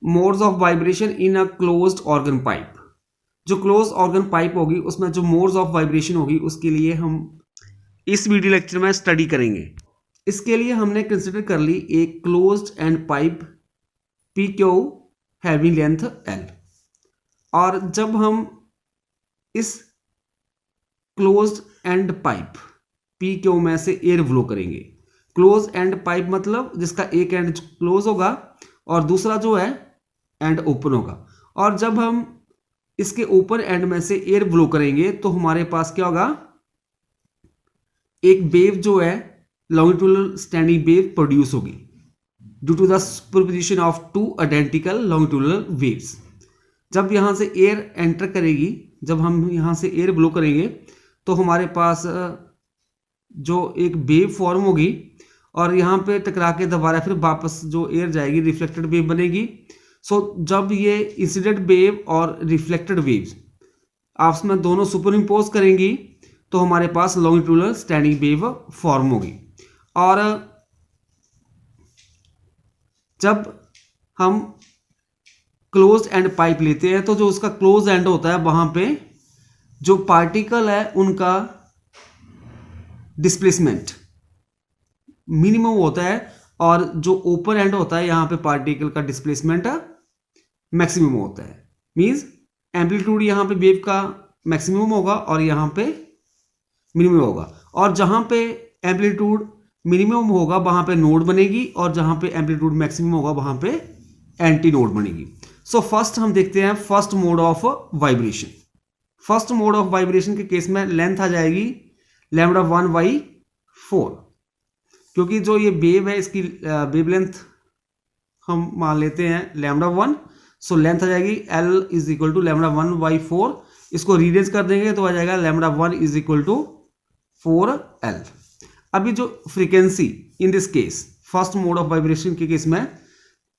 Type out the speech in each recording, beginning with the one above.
Modes of vibration in a closed organ pipe. जो close organ pipe होगी उसमें जो मोड्स ऑफ वाइब्रेशन होगी उसके लिए हम इस वीडियो लेक्चर में स्टडी करेंगे। इसके लिए हमने कंसिडर कर ली एक closed end pipe P Q having length L. और जब हम इस closed end pipe P Q में से एयर फ्लो करेंगे, क्लोज एंड पाइप मतलब जिसका एक एंड क्लोज होगा और दूसरा जो है एंड ओपन होगा। और जब हम इसके ओपन एंड में से एयर फ्लो करेंगे तो हमारे पास क्या होगा, एक वेव जो है लॉन्गिट्यूडनल स्टैंडिंग वेव प्रोड्यूस होगी due to the superposition of two identical longitudinal waves. जब यहाँ से एयर एंटर करेगी, जब हम यहाँ से एयर ब्लो करेंगे तो हमारे पास जो एक वेव फॉर्म होगी और यहाँ पे टकरा के दोबारा फिर वापस जो एयर जाएगी रिफ्लेक्टेड वेव बनेगी। सो जब ये इंसिडेंट वेव और रिफ्लेक्टेड वेव्स आपस में दोनों सुपर इम्पोज करेंगी तो हमारे पास लॉन्गिट्यूडनल स्टैंडिंग वेव फॉर्म होगी। और जब हम क्लोज एंड पाइप लेते हैं तो जो उसका क्लोज एंड होता है वहां पे जो पार्टिकल है उनका डिस्प्लेसमेंट मिनिमम होता है और जो ओपन एंड होता है यहाँ पे पार्टिकल का डिस्प्लेसमेंट मैक्सिमम होता है। मींस एम्पलीट्यूड यहाँ पे वेव का मैक्सिमम होगा और यहाँ पे मिनिमम होगा। और जहाँ पे एम्पलीट्यूड मिनिमम होगा वहाँ पे नोड बनेगी और जहाँ पे एम्पलीट्यूड मैक्सिमम होगा वहाँ पे एंटी नोड बनेगी। सो फर्स्ट हम देखते हैं first mode of vibration. First mode of vibration के केस में लेंथ आ जाएगी λ1/4, क्योंकि जो ये वेव है इसकी वेव लेंथ हम मान लेते हैं λ1। सो लेंथ आ जाएगी L = λ1/4। इसको रीअरेंज कर देंगे तो आ जाएगा λ1 = 4L। अभी जो frequency in this case first mode of vibration के केस में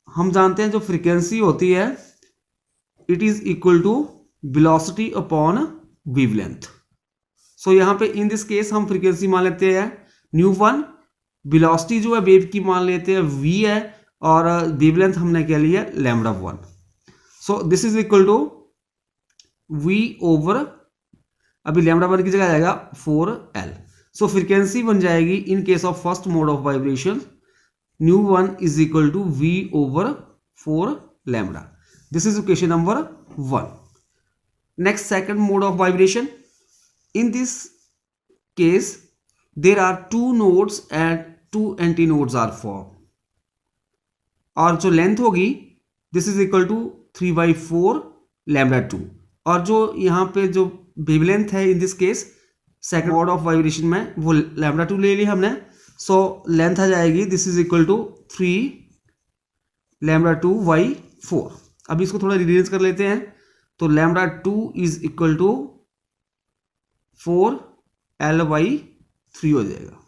हम जानते हैं जो फ्रीक्वेंसी होती है it is equal to velocity upon wavelength. So यहाँ पे इन दिस केस हम फ्रीक्वेंसी मान लेते हैं ν1, वेलोसिटी जो है वेव की मान लेते हैं v है और वेवलेंथ हमने क्या लिया λ1। So this is equal to v over, अभी λ1 की जगह आ जाएगा 4L। सो फ्रीक्वेंसी बन जाएगी in case of first mode of vibration ν1 = v over 4λ। This is equation number 1. Next, second mode of vibration. In this case, there are two nodes and two antinodes are formed. और जो length होगी this is equal to 3/4 λ2। और जो यहाँ पे जो wavelength है इन this case second mode of vibration में वो λ2 ले लिया हमने। सो लेंथ आ जाएगी दिस इज इक्वल टू 3 λ2/4। अभी इसको थोड़ा रिअरेंज कर लेते हैं तो λ2 इज इक्वल टू 4L/3 हो जाएगा।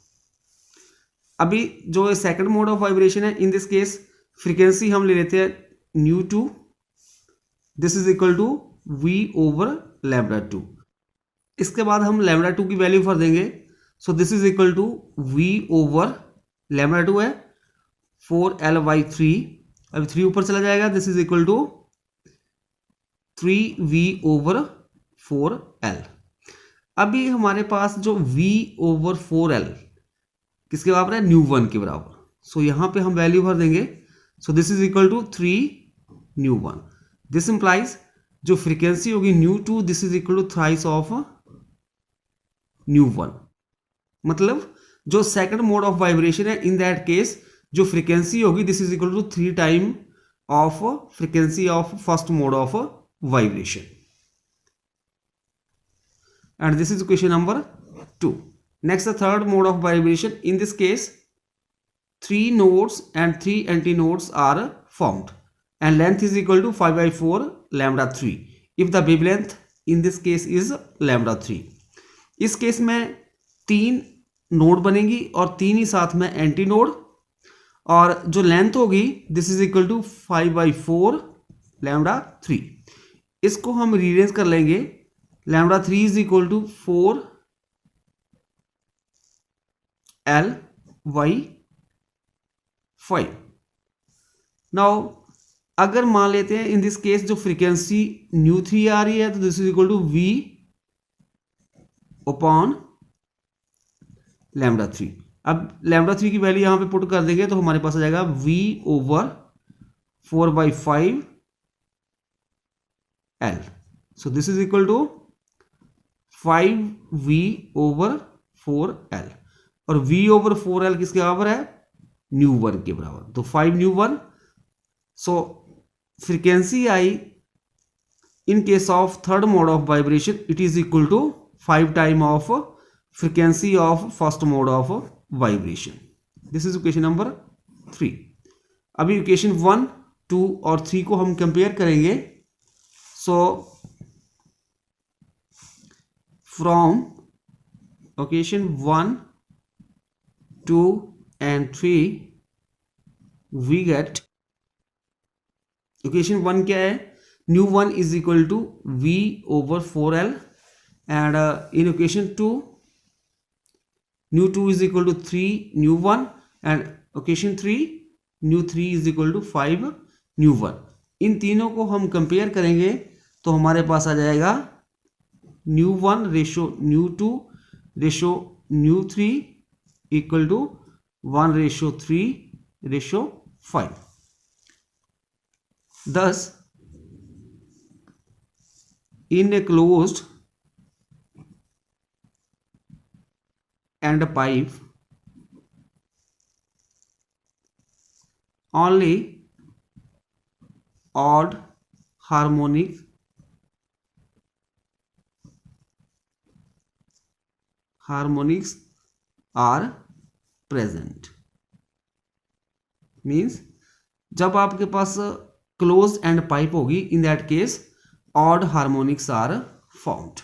अभी जो सेकंड मोड ऑफ वाइब्रेशन है इन दिस केस फ्रीक्वेंसी हम ले लेते हैं ν2, this is equal to v over λ2। इसके बाद हम λ2 की वैल्यू भर देंगे। So this is equal to v over λ2 है 4L/3। अभी 3 ऊपर चला जाएगा, this is equal to 3v over 4L। अभी हमारे पास जो v ओवर 4L किसके बराबर है ν1 के बराबर। सो यहां पे हम वैल्यू भर देंगे। So this is equal to 3ν1। This implies जो फ्रीक्वेंसी होगी ν2 this is equal to thrice of ν1। मतलब जो सेकंड मोड ऑफ वाइब्रेशन है इन दैट केस जो फ्रीक्वेंसी होगी this is equal to 3 time of frequency of first mode of vibration. And this is question number 2। Next the third mode of vibration. In this case 3 nodes and 3 antinodes are formed and length is equal to 5/4 λ3 if the wavelength in this case is λ3। इस case में 3 node बनेंगी और 3 ही साथ में anti node और जो length होगी this is equal to 5/4 λ3। इसको हम रीअरेंज कर लेंगे λ3 is equal to 4L/5। Now अगर मान लेते हैं इन दिस केस जो फ्रीक्वेंसी ν3 आ रही है तो this is equal to v upon λ3। अब λ3 की वैल्यू यहां पे पुट कर देंगे तो हमारे पास आ जाएगा v over 4/5 L। So this is equal to 5v over 4L, और v ओवर 4L किसके बराबर है, ν1 के बराबर, तो 5ν1। सो फ्रीक्वेंसी आई in case of third mode of vibration it is equal to 5 time of frequency of first mode of vibration. This is equation number 3। अभी equation 1, 2 और 3 को हम कंपेयर करेंगे। So from equation 1, 2 and 3 we get, equation 1 क्या है, ν1 is equal to v over 4L, and in equation 2 ν2 is equal to 3ν1, and equation 3 ν3 is equal to 5ν1। इन तीनों को हम कंपेयर करेंगे तो हमारे पास आ जाएगा ν1 ratio ν2 ratio ν3 equal to 1:3:5। Thus, in a closed end pipe, only odd harmonics are present। Means जब आपके पास क्लोज एंड पाइप होगी in that case odd harmonics are found.